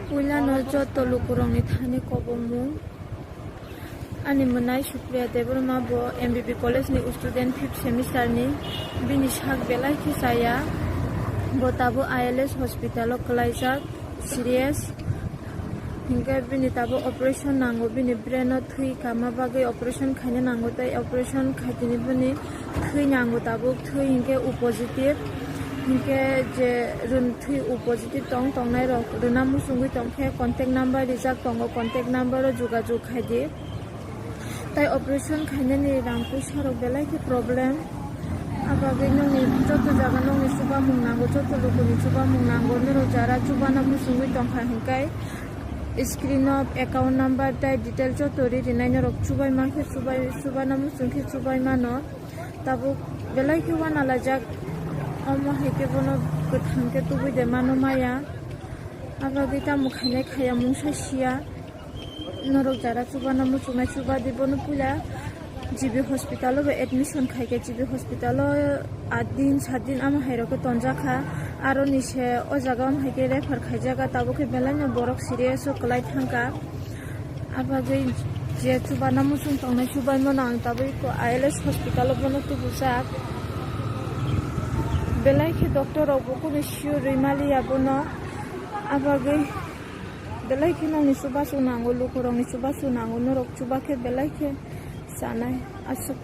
Puila no joto lukurong ni thani kobomu. Ani menai Supriya Devrama bo MBB College ni student 5th semester ni bini shak belai ki saya bo tabo ILS hospital o kalaijak serious hingga bini tabo operation nango bini brain o thui kama bagai operation khaine nango tai operation khaitini bini thui nango tabo thui hingga U positive hingga je run thui U positive tong nai rok runa musungui tong khe contact number rijak tongo contact number o jogajog khaidi tai operation khaine ni rangpu sarok belai ki problem abagai nongni joto jaga nongni suba mung nango joto lokoni suba mung nango nero jara chubana musungui tongkha hingkai screen of account number tai detail joto ri rinai norok chubai mangke subana musungki chubai mano tabo belai ki wana lajak omo heke bono gothangke tubui de mano maya abagai ta mukhaine khaya mungsa sia norok jara chubana musungna chuba dibono pula GB hospital o admission khaike GB hospital o 8 din 7 din ama hairoko tonjaka aro nise o jaga am haike refer khaijaga taboke belanya borok serious o klai thangka abagai je chubana musung tongnai chubai mano ang tabai ko ILS hospital o bono tubujak belai ke doctor obo ko sure rimali abono abagai belai ke nong ni suba sunango lukurong ni suba sunango norok chuba ke belai ke sanai asuk